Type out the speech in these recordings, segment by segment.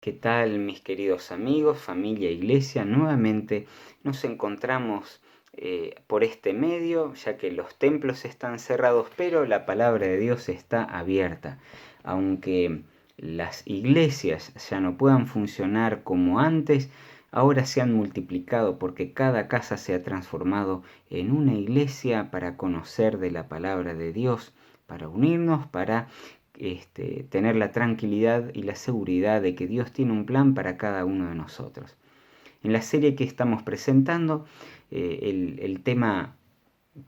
¿Qué tal, mis queridos amigos, familia, iglesia? Nuevamente nos encontramos por este medio, ya que los templos están cerrados, pero la palabra de Dios está abierta. Aunque las iglesias ya no puedan funcionar como antes, ahora se han multiplicado porque cada casa se ha transformado en una iglesia para conocer de la palabra de Dios, para unirnos, para tener la tranquilidad y la seguridad de que Dios tiene un plan para cada uno de nosotros. En la serie que estamos presentando, el tema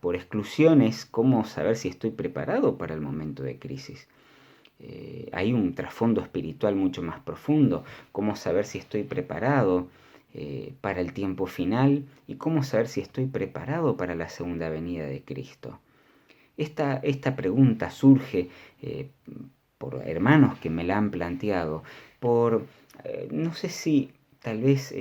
por exclusión es cómo saber si estoy preparado para el momento de crisis. Hay un trasfondo espiritual mucho más profundo, cómo saber si estoy preparado para el tiempo final y cómo saber si estoy preparado para la segunda venida de Cristo. Esta pregunta surge por hermanos que me la han planteado, por, no sé si tal vez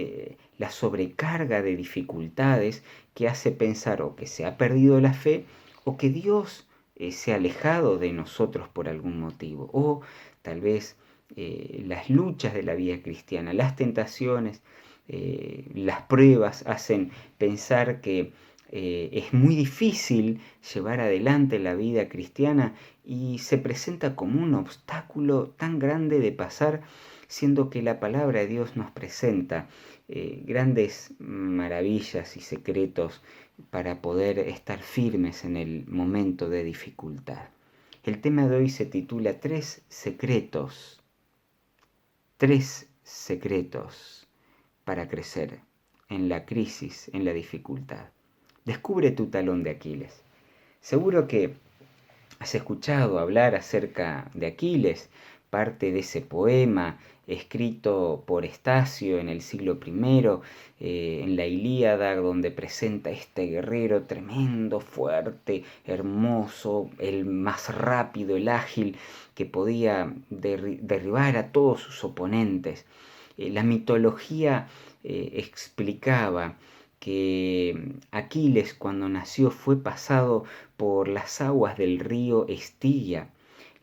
la sobrecarga de dificultades que hace pensar o que se ha perdido la fe o que Dios se ha alejado de nosotros por algún motivo, o tal vez las luchas de la vida cristiana, las tentaciones, las pruebas hacen pensar que es muy difícil llevar adelante la vida cristiana y se presenta como un obstáculo tan grande de pasar, siendo que la palabra de Dios nos presenta grandes maravillas y secretos para poder estar firmes en el momento de dificultad. El tema de hoy se titula Tres secretos para crecer en la crisis, en la dificultad. Descubre tu talón de Aquiles. Seguro que has escuchado hablar acerca de Aquiles, parte de ese poema escrito por Estacio en el siglo I, en la Ilíada, donde presenta este guerrero tremendo, fuerte, hermoso, el más rápido, el ágil, que podía derribar a todos sus oponentes. La mitología explicaba que Aquiles cuando nació fue pasado por las aguas del río Estigia.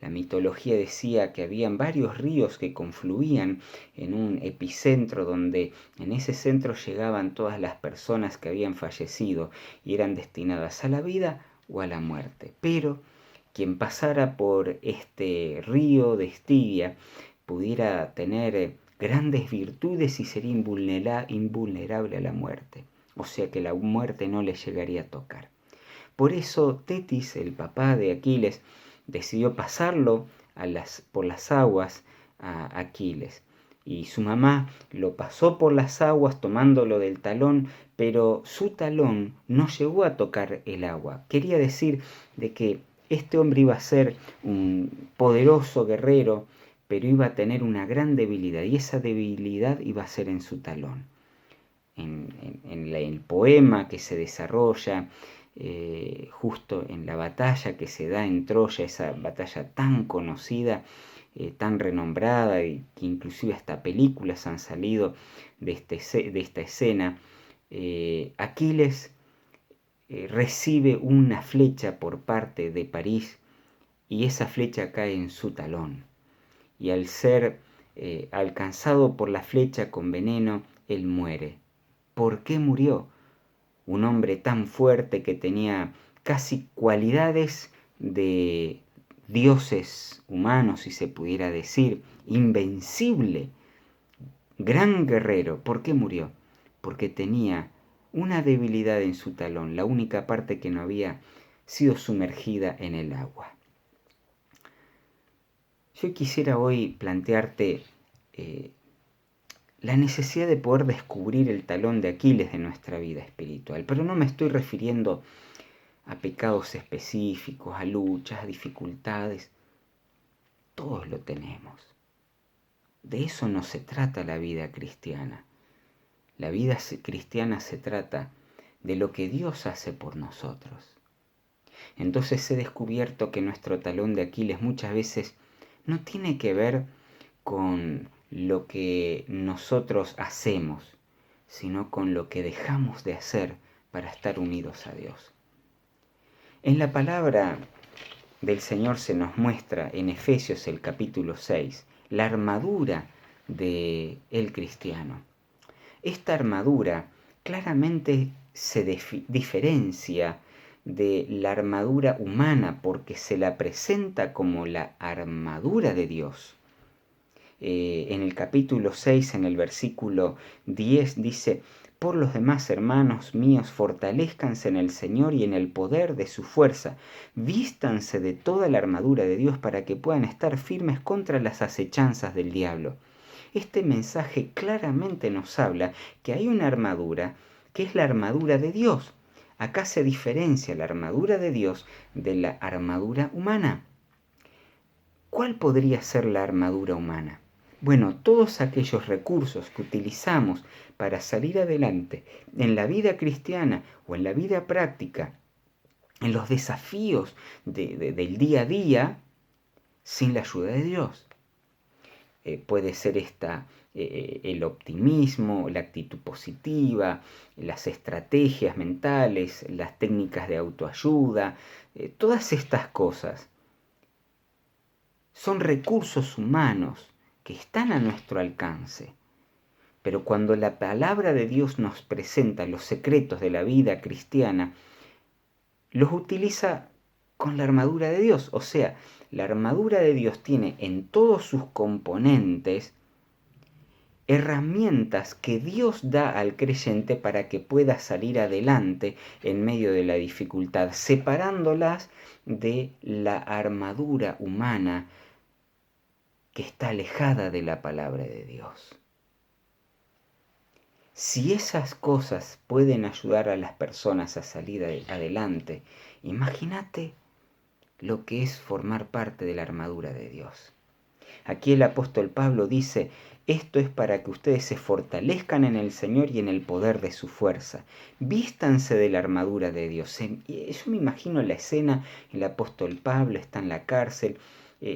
La mitología decía que habían varios ríos que confluían en un epicentro donde en ese centro llegaban todas las personas que habían fallecido y eran destinadas a la vida o a la muerte. Pero quien pasara por este río de Estigia pudiera tener grandes virtudes y sería invulnerable a la muerte. O sea que la muerte no le llegaría a tocar. Por eso Tetis, el papá de Aquiles, decidió pasarlo por las aguas a Aquiles. Y su mamá lo pasó por las aguas tomándolo del talón, pero su talón no llegó a tocar el agua. Quería decir de que este hombre iba a ser un poderoso guerrero, pero iba a tener una gran debilidad, y esa debilidad iba a ser en su talón. En el poema que se desarrolla justo en la batalla que se da en Troya, esa batalla tan conocida, tan renombrada, y que inclusive hasta películas han salido de esta escena, Aquiles recibe una flecha por parte de París y esa flecha cae en su talón. Y al ser alcanzado por la flecha con veneno, él muere. ¿Por qué murió? Un hombre tan fuerte que tenía casi cualidades de dioses humanos, si se pudiera decir, invencible, gran guerrero. ¿Por qué murió? Porque tenía una debilidad en su talón, la única parte que no había sido sumergida en el agua. Yo quisiera hoy plantearte la necesidad de poder descubrir el talón de Aquiles de nuestra vida espiritual, pero no me estoy refiriendo a pecados específicos, a luchas, a dificultades. Todos lo tenemos. De eso no se trata la vida cristiana. La vida cristiana se trata de lo que Dios hace por nosotros. Entonces he descubierto que nuestro talón de Aquiles muchas veces no tiene que ver con lo que nosotros hacemos, sino con lo que dejamos de hacer para estar unidos a Dios. En la palabra del Señor se nos muestra en Efesios el capítulo 6 la armadura del cristiano. Esta armadura claramente se diferencia de la armadura humana porque se la presenta como la armadura de Dios. En el capítulo 6, en el versículo 10, dice: por los demás, hermanos míos, fortalezcanse en el Señor y en el poder de su fuerza. Vístanse de toda la armadura de Dios para que puedan estar firmes contra las acechanzas del diablo. Este mensaje claramente nos habla que hay una armadura que es la armadura de Dios. Acá se diferencia la armadura de Dios de la armadura humana. ¿Cuál podría ser la armadura humana? Bueno, todos aquellos recursos que utilizamos para salir adelante en la vida cristiana o en la vida práctica, en los desafíos del día a día, sin la ayuda de Dios. Puede ser el optimismo, la actitud positiva, las estrategias mentales, las técnicas de autoayuda, todas estas cosas son recursos humanos que están a nuestro alcance. Pero cuando la palabra de Dios nos presenta los secretos de la vida cristiana, los utiliza con la armadura de Dios. O sea, la armadura de Dios tiene en todos sus componentes herramientas que Dios da al creyente para que pueda salir adelante en medio de la dificultad, separándolas de la armadura humana que está alejada de la palabra de Dios. Si esas cosas pueden ayudar a las personas a salir adelante, imagínate lo que es formar parte de la armadura de Dios. Aquí el apóstol Pablo dice: esto es para que ustedes se fortalezcan en el Señor y en el poder de su fuerza. Vístanse de la armadura de Dios. Yo me imagino la escena: el apóstol Pablo está en la cárcel,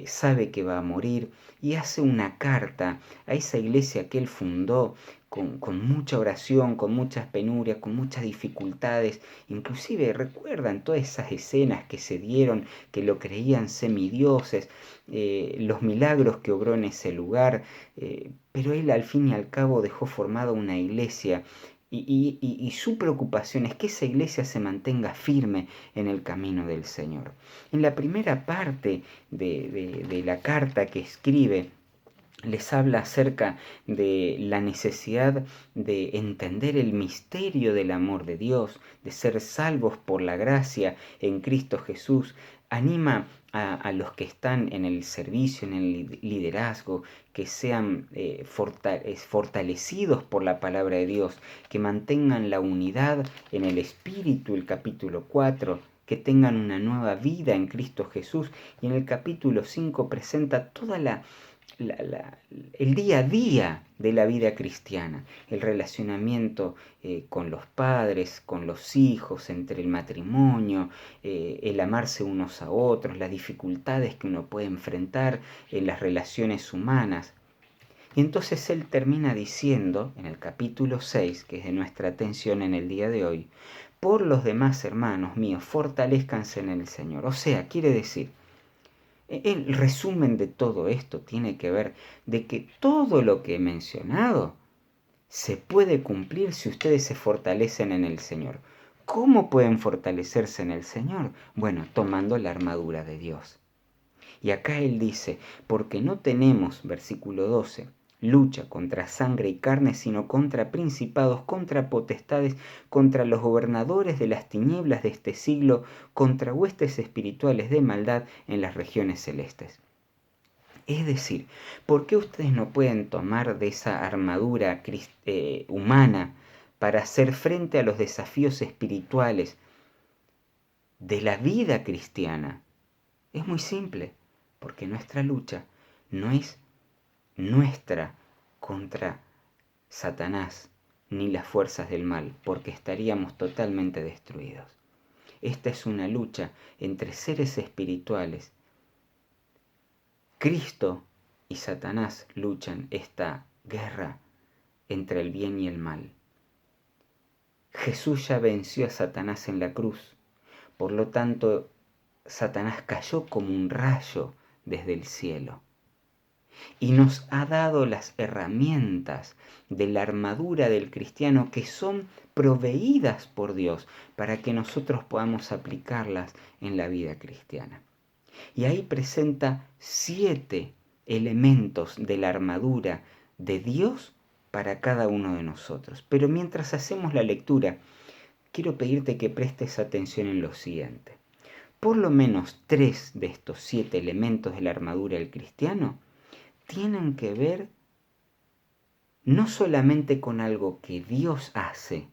sabe que va a morir y hace una carta a esa iglesia que él fundó con mucha oración, con muchas penurias, con muchas dificultades. Inclusive recuerdan todas esas escenas que se dieron, que lo creían semidioses, los milagros que obró en ese lugar, pero él al fin y al cabo dejó formada una iglesia y su preocupación es que esa iglesia se mantenga firme en el camino del Señor. En la primera parte de la carta que escribe, les habla acerca de la necesidad de entender el misterio del amor de Dios, de ser salvos por la gracia en Cristo Jesús. Anima a los que están en el servicio, en el liderazgo, que sean fortalecidos por la palabra de Dios, que mantengan la unidad en el Espíritu, el capítulo 4, que tengan una nueva vida en Cristo Jesús. Y en el capítulo 5 presenta toda el día a día de la vida cristiana, el relacionamiento con los padres, con los hijos, entre el matrimonio, el amarse unos a otros, las dificultades que uno puede enfrentar en las relaciones humanas. Y entonces él termina diciendo, en el capítulo 6, que es de nuestra atención en el día de hoy: por los demás, hermanos míos, fortalezcanse en el Señor. O sea, quiere decir, el resumen de todo esto tiene que ver de que todo lo que he mencionado se puede cumplir si ustedes se fortalecen en el Señor. ¿Cómo pueden fortalecerse en el Señor? Bueno, tomando la armadura de Dios. Y acá él dice: porque no tenemos, versículo 12, lucha contra sangre y carne, sino contra principados, contra potestades, contra los gobernadores de las tinieblas de este siglo, contra huestes espirituales de maldad en las regiones celestes. Es decir, ¿por qué ustedes no pueden tomar de esa armadura humana para hacer frente a los desafíos espirituales de la vida cristiana? Es muy simple, porque nuestra lucha no es nuestra contra Satanás ni las fuerzas del mal, porque estaríamos totalmente destruidos. Esta es una lucha entre seres espirituales. Cristo y Satanás luchan esta guerra entre el bien y el mal. Jesús ya venció a Satanás en la cruz, por lo tanto Satanás cayó como un rayo desde el cielo. y nos ha dado las herramientas de la armadura del cristiano que son proveídas por Dios para que nosotros podamos aplicarlas en la vida cristiana. Y ahí presenta 7 elementos de la armadura de Dios para cada uno de nosotros. Pero mientras hacemos la lectura, quiero pedirte que prestes atención en lo siguiente. Por lo menos 3 de estos 7 elementos de la armadura del cristiano tienen que ver no solamente con algo que Dios hace,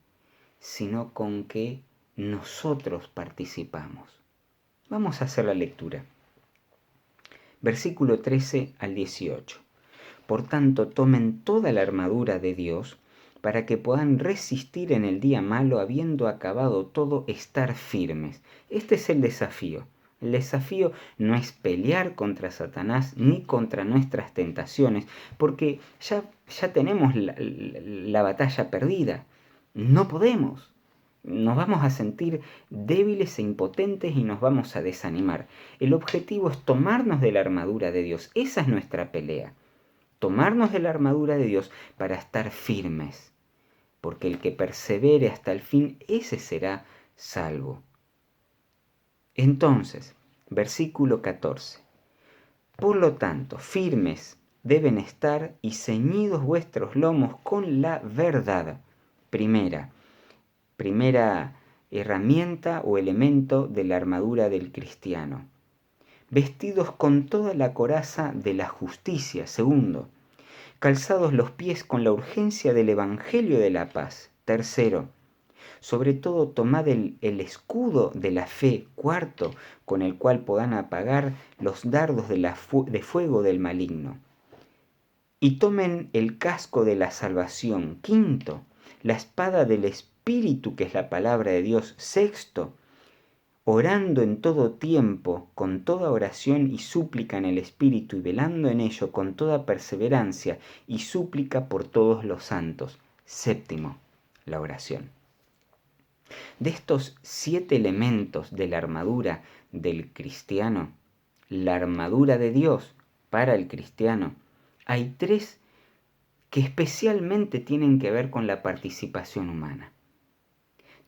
sino con que nosotros participamos. Vamos a hacer la lectura. Versículo 13 al 18. Por tanto, tomen toda la armadura de Dios para que puedan resistir en el día malo, habiendo acabado todo, estar firmes. Este es el desafío. El desafío no es pelear contra Satanás ni contra nuestras tentaciones, porque ya tenemos la batalla perdida. No podemos. Nos vamos a sentir débiles e impotentes y nos vamos a desanimar. El objetivo es tomarnos de la armadura de Dios. Esa es nuestra pelea. Tomarnos de la armadura de Dios para estar firmes, porque el que persevere hasta el fin, ese será salvo. Entonces, versículo 14. Por lo tanto, firmes deben estar y ceñidos vuestros lomos con la verdad. Primera herramienta o elemento de la armadura del cristiano. Vestidos con toda la coraza de la justicia. Segundo, calzados los pies con la urgencia del Evangelio de la paz. Tercero, sobre todo tomad el escudo de la fe. Cuarto, con el cual podrán apagar los dardos de fuego del maligno. Y tomen el casco de la salvación. Quinto, la espada del Espíritu, que es la palabra de Dios. Sexto, orando en todo tiempo, con toda oración y súplica en el Espíritu, y velando en ello con toda perseverancia y súplica por todos los santos. Séptimo, la oración. De estos 7 elementos de la armadura del cristiano, la armadura de Dios para el cristiano, hay 3 que especialmente tienen que ver con la participación humana.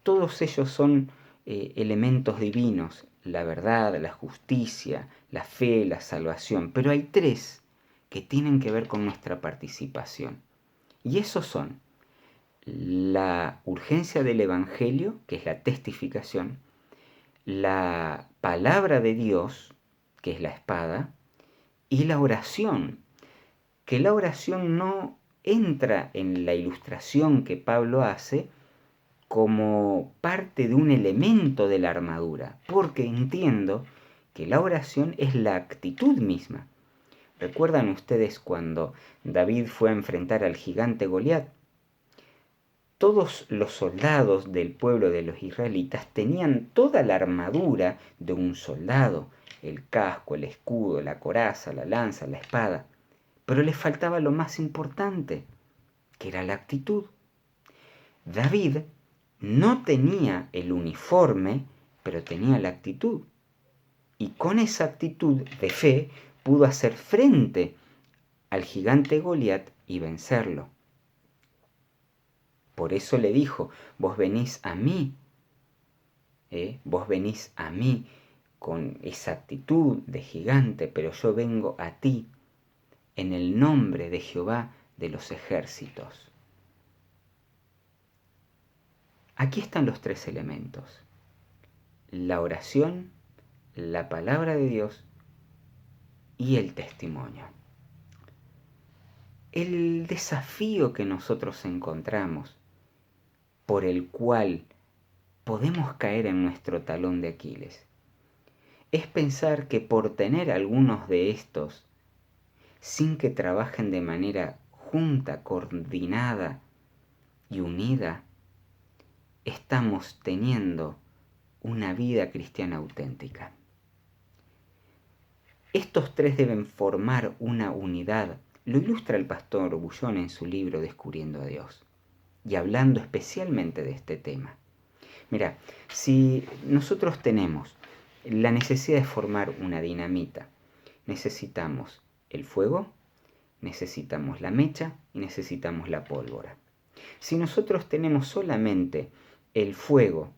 Todos ellos son elementos divinos: la verdad, la justicia, la fe, la salvación. Pero hay 3 que tienen que ver con nuestra participación. Y esos son la urgencia del Evangelio, que es la testificación, la palabra de Dios, que es la espada, y la oración, que la oración no entra en la ilustración que Pablo hace como parte de un elemento de la armadura, porque entiendo que la oración es la actitud misma. ¿Recuerdan ustedes cuando David fue a enfrentar al gigante Goliat? Todos los soldados del pueblo de los israelitas tenían toda la armadura de un soldado: el casco, el escudo, la coraza, la lanza, la espada. Pero les faltaba lo más importante, que era la actitud. David no tenía el uniforme, pero tenía la actitud. Y con esa actitud de fe pudo hacer frente al gigante Goliat y vencerlo. Por eso le dijo: vos venís a mí con esa actitud de gigante, pero yo vengo a ti en el nombre de Jehová de los ejércitos. Aquí están los 3 elementos: la oración, la palabra de Dios y el testimonio. El desafío que nosotros encontramos, por el cual podemos caer en nuestro talón de Aquiles, es pensar que por tener algunos de estos, sin que trabajen de manera junta, coordinada y unida, estamos teniendo una vida cristiana auténtica. Estos 3 deben formar una unidad. Lo ilustra el pastor Bullón en su libro Descubriendo a Dios, y hablando especialmente de este tema. Mira, si nosotros tenemos la necesidad de formar una dinamita, necesitamos el fuego, necesitamos la mecha y necesitamos la pólvora. Si nosotros tenemos solamente el fuego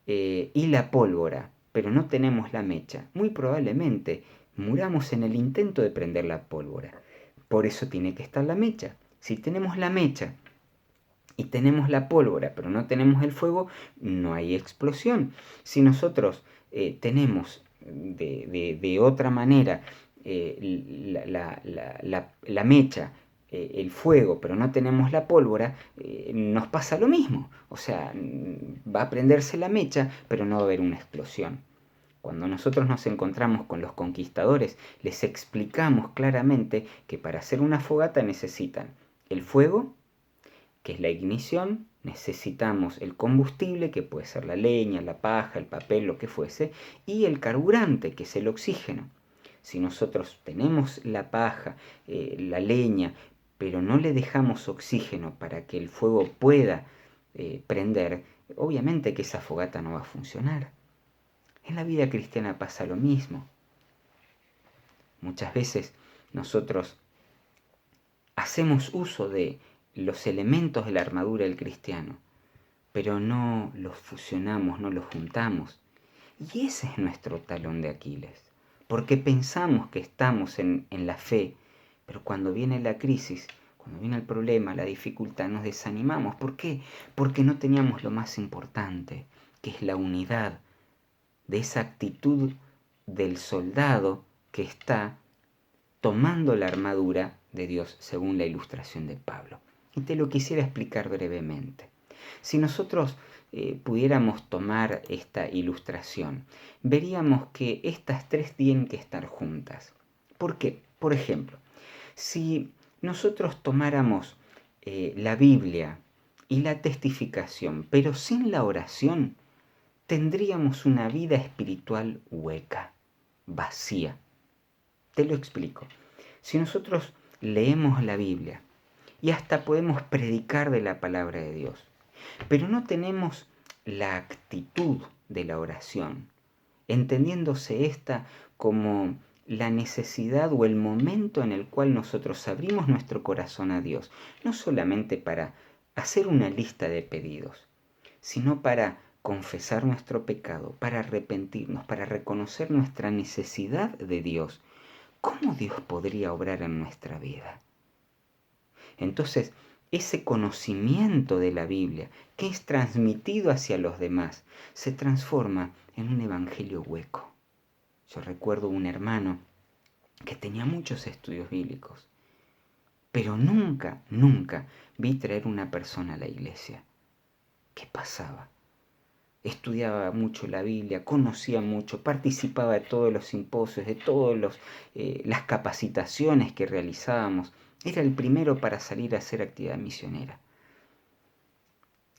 y la pólvora, pero no tenemos la mecha, muy probablemente muramos en el intento de prender la pólvora. Por eso tiene que estar la mecha. Si tenemos la mecha y tenemos la pólvora, pero no tenemos el fuego, no hay explosión. Si nosotros tenemos de otra manera la mecha, el fuego, pero no tenemos la pólvora, nos pasa lo mismo. O sea, va a prenderse la mecha, pero no va a haber una explosión. Cuando nosotros nos encontramos con los conquistadores, les explicamos claramente que para hacer una fogata necesitan el fuego, que es la ignición, necesitamos el combustible, que puede ser la leña, la paja, el papel, lo que fuese, y el carburante, que es el oxígeno. Si nosotros tenemos la paja, la leña, pero no le dejamos oxígeno para que el fuego pueda prender, obviamente que esa fogata no va a funcionar. En la vida cristiana pasa lo mismo. Muchas veces nosotros hacemos uso de los elementos de la armadura del cristiano, pero no los fusionamos, no los juntamos. Y ese es nuestro talón de Aquiles, porque pensamos que estamos en la fe, pero cuando viene la crisis, cuando viene el problema, la dificultad, nos desanimamos. ¿Por qué? Porque no teníamos lo más importante, que es la unidad de esa actitud del soldado que está tomando la armadura de Dios según la ilustración de Pablo. Y te lo quisiera explicar brevemente. Si nosotros pudiéramos tomar esta ilustración, veríamos que estas tres tienen que estar juntas. ¿Por qué? Por ejemplo, si nosotros tomáramos la Biblia y la testificación, pero sin la oración, tendríamos una vida espiritual hueca, vacía. Te lo explico. Si nosotros leemos la Biblia y hasta podemos predicar de la palabra de Dios, pero no tenemos la actitud de la oración, entendiéndose esta como la necesidad o el momento en el cual nosotros abrimos nuestro corazón a Dios, no solamente para hacer una lista de pedidos, sino para confesar nuestro pecado, para arrepentirnos, para reconocer nuestra necesidad de Dios. ¿Cómo Dios podría obrar en nuestra vida? Entonces, ese conocimiento de la Biblia que es transmitido hacia los demás se transforma en un evangelio hueco. Yo recuerdo un hermano que tenía muchos estudios bíblicos, pero nunca vi traer una persona a la iglesia. ¿Qué pasaba? Estudiaba mucho la Biblia, conocía mucho, participaba de todos los simposios, de todas las capacitaciones que realizábamos. Era el primero para salir a hacer actividad misionera.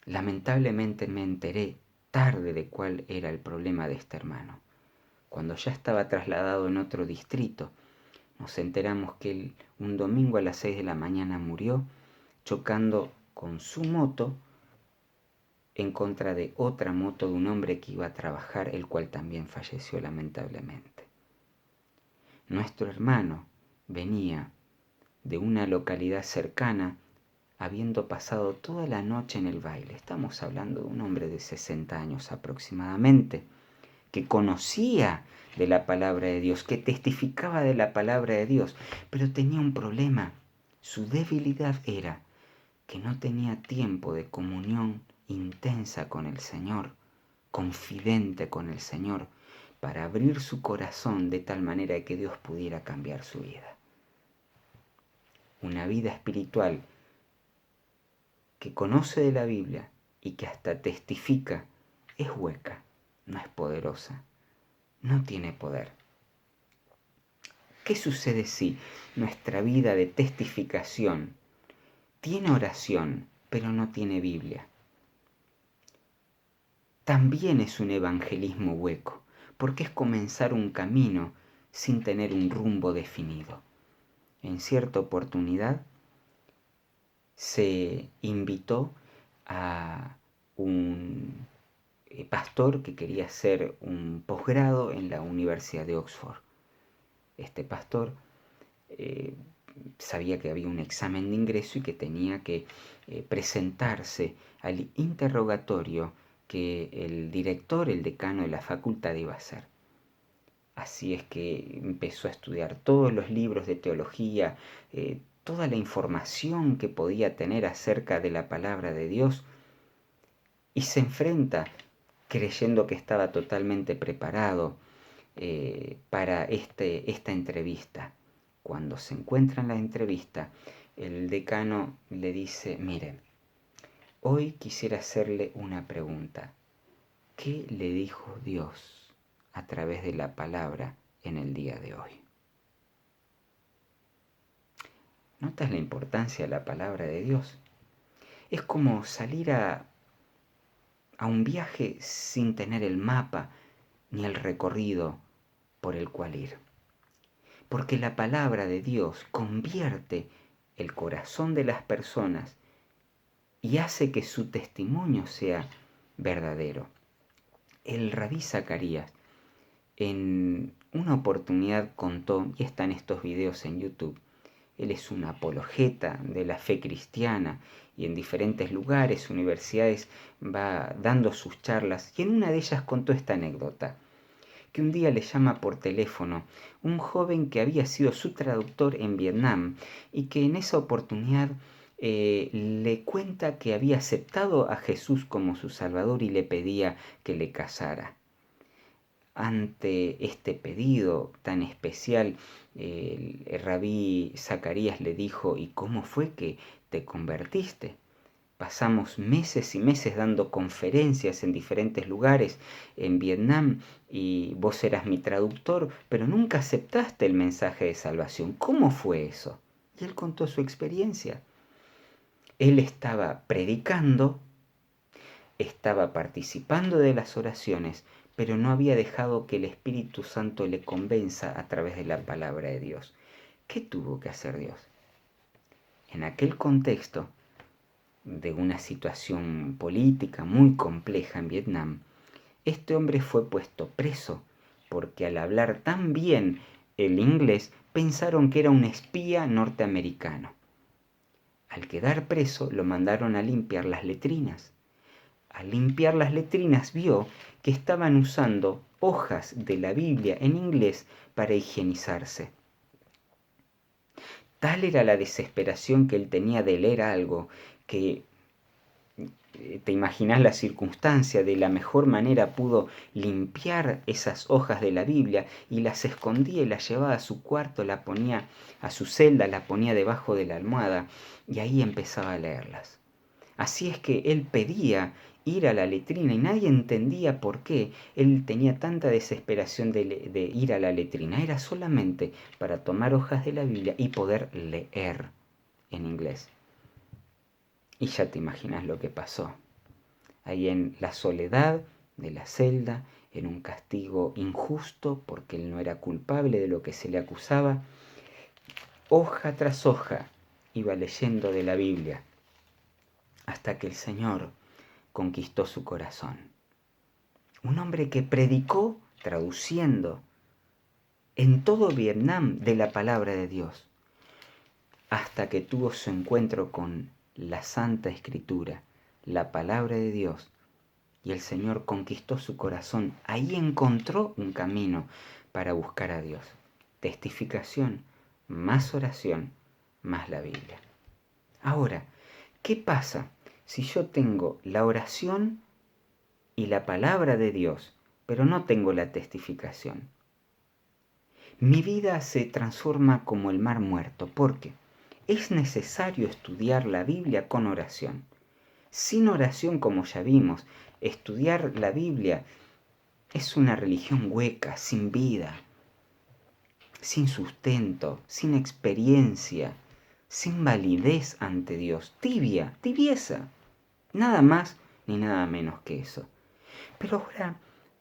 Lamentablemente me enteré tarde de cuál era el problema de este hermano. Cuando ya estaba trasladado en otro distrito, nos enteramos que él un domingo a las 6 de la mañana murió chocando con su moto en contra de otra moto de un hombre que iba a trabajar, el cual también falleció lamentablemente. Nuestro hermano venía de una localidad cercana, habiendo pasado toda la noche en el baile. Estamos hablando de un hombre de 60 años aproximadamente, que conocía de la palabra de Dios, que testificaba de la palabra de Dios, pero tenía un problema. Su debilidad era que no tenía tiempo de comunión intensa con el Señor, confidente con el Señor, para abrir su corazón de tal manera que Dios pudiera cambiar su vida. Una vida espiritual que conoce de la Biblia y que hasta testifica es hueca, no es poderosa, no tiene poder. ¿Qué sucede si nuestra vida de testificación tiene oración, pero no tiene Biblia? También es un evangelismo hueco, porque es comenzar un camino sin tener un rumbo definido. En cierta oportunidad se invitó a un pastor que quería hacer un posgrado en la Universidad de Oxford. Este pastor sabía que había un examen de ingreso y que tenía que presentarse al interrogatorio que el director, el decano de la facultad iba a hacer. Así es que empezó a estudiar todos los libros de teología, toda la información que podía tener acerca de la palabra de Dios, y se enfrenta creyendo que estaba totalmente preparado para esta entrevista. Cuando se encuentra en la entrevista, el decano le dice: mire, hoy quisiera hacerle una pregunta. ¿Qué le dijo Dios a través de la palabra en el día de hoy? ¿Notas la importancia de la palabra de Dios? Es como salir a un viaje sin tener el mapa ni el recorrido por el cual ir. Porque la palabra de Dios convierte el corazón de las personas y hace que su testimonio sea verdadero. El rabí Zacarías en una oportunidad contó, y están estos videos en YouTube, él es un apologeta de la fe cristiana y en diferentes lugares, universidades, va dando sus charlas, y en una de ellas contó esta anécdota, que un día le llama por teléfono un joven que había sido su traductor en Vietnam y que en esa oportunidad le cuenta que había aceptado a Jesús como su Salvador y le pedía que le casara. Ante este pedido tan especial, el rabí Zacarías le dijo: ¿y cómo fue que te convertiste? Pasamos meses y meses dando conferencias en diferentes lugares en Vietnam y vos eras mi traductor, pero nunca aceptaste el mensaje de salvación. ¿Cómo fue eso? Y él contó su experiencia. Él estaba predicando, estaba participando de las oraciones, pero no había dejado que el Espíritu Santo le convenza a través de la palabra de Dios. ¿Qué tuvo que hacer Dios? En aquel contexto de una situación política muy compleja en Vietnam, este hombre fue puesto preso porque al hablar tan bien el inglés pensaron que era un espía norteamericano. Al quedar preso lo mandaron a limpiar las letrinas. Al limpiar las letrinas vio que estaban usando hojas de la Biblia en inglés para higienizarse. Tal era la desesperación que él tenía de leer algo que te imaginas la circunstancia, de la mejor manera pudo limpiar esas hojas de la Biblia y las escondía y las llevaba a su cuarto, la ponía a su celda, la ponía debajo de la almohada y ahí empezaba a leerlas. Así es que él pedía ir a la letrina y nadie entendía por qué él tenía tanta desesperación de ir a la letrina. Era solamente para tomar hojas de la Biblia y poder leer en inglés. Y ya te imaginas lo que pasó. Ahí en la soledad de la celda, en un castigo injusto porque él no era culpable de lo que se le acusaba, hoja tras hoja iba leyendo de la Biblia hasta que el Señor conquistó su corazón. Un hombre que predicó traduciendo en todo Vietnam de la palabra de Dios, hasta que tuvo su encuentro con la Santa Escritura, la palabra de Dios, y el Señor conquistó su corazón. Ahí encontró un camino para buscar a Dios. Testificación, más oración, más la Biblia. Ahora, ¿qué pasa si yo tengo la oración y la palabra de Dios, pero no tengo la testificación? Mi vida se transforma como el mar muerto. ¿Por qué? Es necesario estudiar la Biblia con oración. Sin oración, como ya vimos, estudiar la Biblia es una religión hueca, sin vida, sin sustento, sin experiencia, sin validez ante Dios, tibia, tibieza, nada más ni nada menos que eso. Pero ahora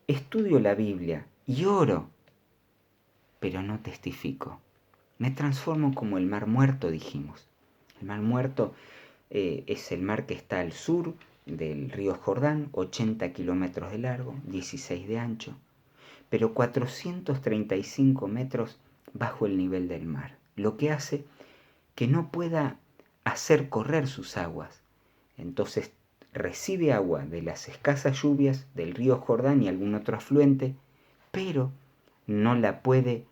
estudio la Biblia y oro, pero no testifico. Me transformo como el mar muerto, dijimos. El mar muerto es el mar que está al sur del río Jordán, 80 kilómetros de largo, 16 de ancho, pero 435 metros bajo el nivel del mar. Lo que hace que no pueda hacer correr sus aguas. Entonces recibe agua de las escasas lluvias del río Jordán y algún otro afluente, pero no la puede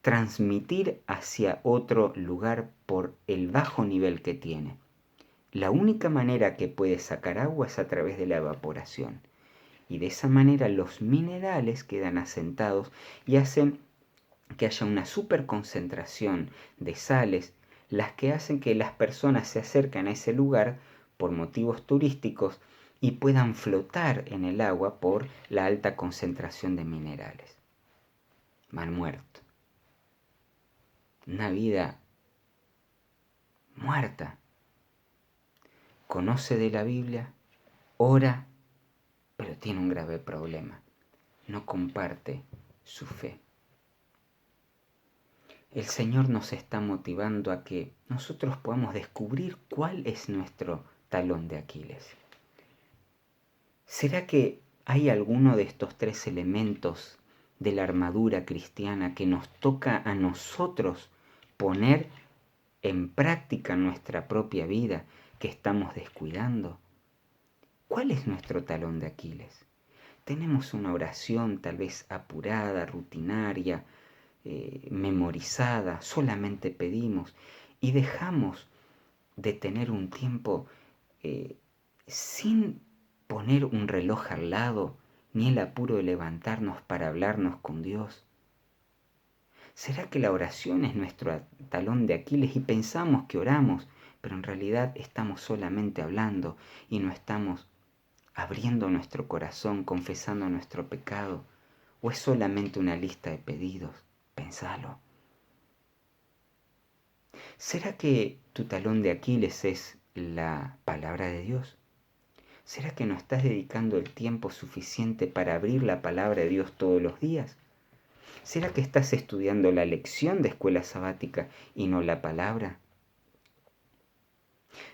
transmitir hacia otro lugar por el bajo nivel que tiene. La única manera que puede sacar agua es a través de la evaporación. Y de esa manera los minerales quedan asentados y hacen que haya una superconcentración de sales, las que hacen que las personas se acerquen a ese lugar por motivos turísticos y puedan flotar en el agua por la alta concentración de minerales. Mal muerto. Una vida muerta. Conoce de la Biblia, ora, pero tiene un grave problema. No comparte su fe. El Señor nos está motivando a que nosotros podamos descubrir cuál es nuestro talón de Aquiles. ¿Será que hay alguno de estos tres elementos de la armadura cristiana que nos toca a nosotros poner en práctica en nuestra propia vida que estamos descuidando? ¿Cuál es nuestro talón de Aquiles? Tenemos una oración tal vez apurada, rutinaria, memorizada, solamente pedimos y dejamos de tener un tiempo sin poner un reloj al lado, ni el apuro de levantarnos para hablarnos con Dios. ¿Será que la oración es nuestro talón de Aquiles y pensamos que oramos, pero en realidad estamos solamente hablando y no estamos abriendo nuestro corazón, confesando nuestro pecado? ¿O es solamente una lista de pedidos? Pensalo. ¿Será que tu talón de Aquiles es la palabra de Dios? ¿Será que no estás dedicando el tiempo suficiente para abrir la palabra de Dios todos los días? ¿Será que estás estudiando la lección de escuela sabática y no la palabra?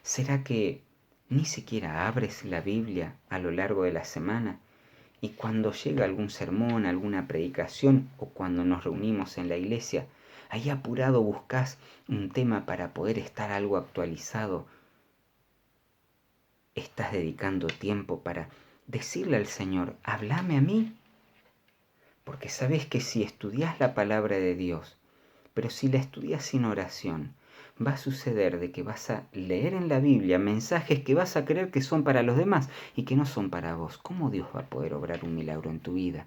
¿Será que ni siquiera abres la Biblia a lo largo de la semana y cuando llega algún sermón, alguna predicación o cuando nos reunimos en la iglesia, ahí apurado buscas un tema para poder estar algo actualizado? ¿Estás dedicando tiempo para decirle al Señor, háblame a mí? Porque sabes que si estudias la palabra de Dios, pero si la estudias sin oración, va a suceder de que vas a leer en la Biblia mensajes que vas a creer que son para los demás y que no son para vos. ¿Cómo Dios va a poder obrar un milagro en tu vida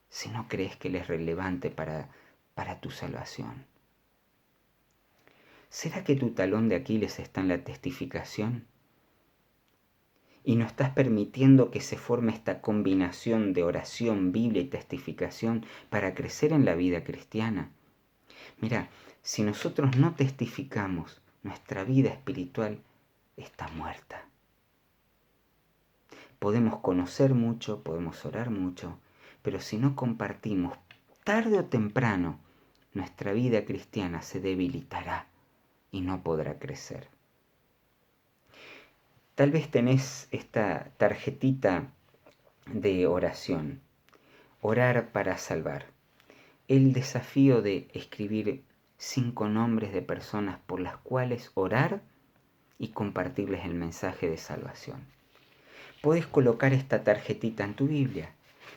si no crees que Él es relevante para tu salvación? ¿Será que tu talón de Aquiles está en la testificación? Y no estás permitiendo que se forme esta combinación de oración, Biblia y testificación para crecer en la vida cristiana. Mira, si nosotros no testificamos, nuestra vida espiritual está muerta. Podemos conocer mucho, podemos orar mucho, pero si no compartimos, tarde o temprano, nuestra vida cristiana se debilitará y no podrá crecer. Tal vez tenés esta tarjetita de oración, orar para salvar. El desafío de escribir 5 nombres de personas por las cuales orar y compartirles el mensaje de salvación. Podés colocar esta tarjetita en tu Biblia.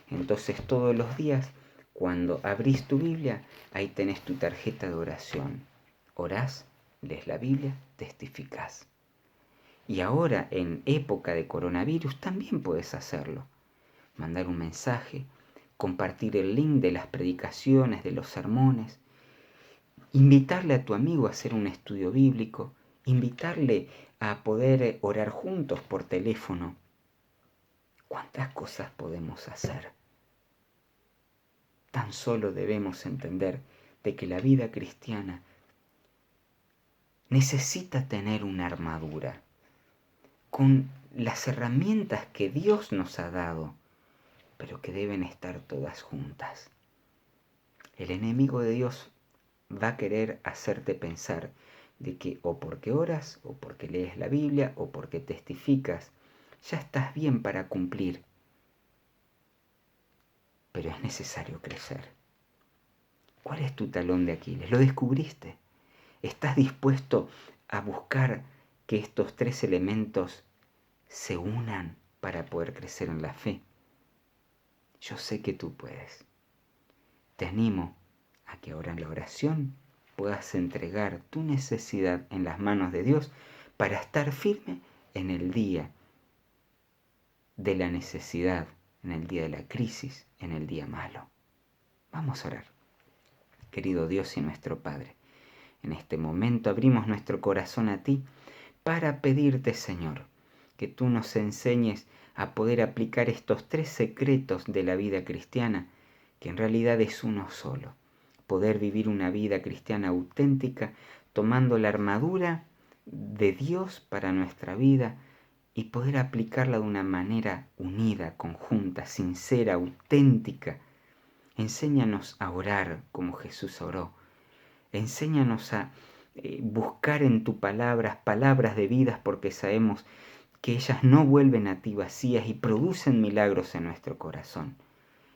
Entonces todos los días, cuando abrís tu Biblia, ahí tenés tu tarjeta de oración. Orás, lees la Biblia, testificás. Y ahora, en época de coronavirus, también puedes hacerlo. Mandar un mensaje, compartir el link de las predicaciones, de los sermones, invitarle a tu amigo a hacer un estudio bíblico, invitarle a poder orar juntos por teléfono. ¿Cuántas cosas podemos hacer? Tan solo debemos entender de que la vida cristiana necesita tener una armadura con las herramientas que Dios nos ha dado, pero que deben estar todas juntas. El enemigo de Dios va a querer hacerte pensar de que o porque oras, o porque lees la Biblia, o porque testificas, ya estás bien para cumplir. Pero es necesario crecer. ¿Cuál es tu talón de Aquiles? ¿Lo descubriste? ¿Estás dispuesto a buscar que estos tres elementos se unan para poder crecer en la fe? Yo sé que tú puedes. Te animo a que ahora en la oración puedas entregar tu necesidad en las manos de Dios para estar firme en el día de la necesidad, en el día de la crisis, en el día malo. Vamos a orar. Querido Dios y nuestro Padre, en este momento abrimos nuestro corazón a ti para pedirte, Señor, que tú nos enseñes a poder aplicar estos tres secretos de la vida cristiana, que en realidad es uno solo. Poder vivir una vida cristiana auténtica, tomando la armadura de Dios para nuestra vida y poder aplicarla de una manera unida, conjunta, sincera, auténtica. Enséñanos a orar como Jesús oró. Enséñanos a buscar en tu palabras de vidas, porque sabemos que ellas no vuelven a ti vacías y producen milagros en nuestro corazón.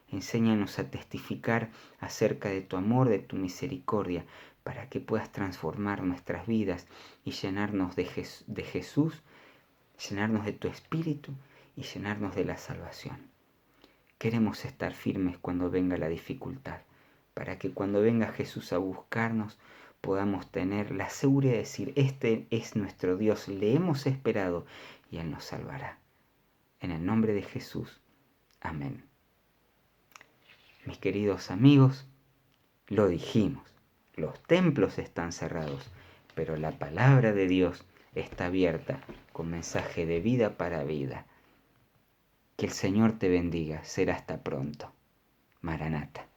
Enséñanos a testificar acerca de tu amor, de tu misericordia, para que puedas transformar nuestras vidas y llenarnos de Jesús, llenarnos de tu Espíritu y llenarnos de la salvación. Queremos estar firmes cuando venga la dificultad, para que cuando venga Jesús a buscarnos podamos tener la seguridad de decir: este es nuestro Dios, le hemos esperado y Él nos salvará. En el nombre de Jesús. Amén. Mis queridos amigos, lo dijimos, los templos están cerrados, pero la palabra de Dios está abierta con mensaje de vida para vida. Que el Señor te bendiga. Será hasta pronto. Maranata.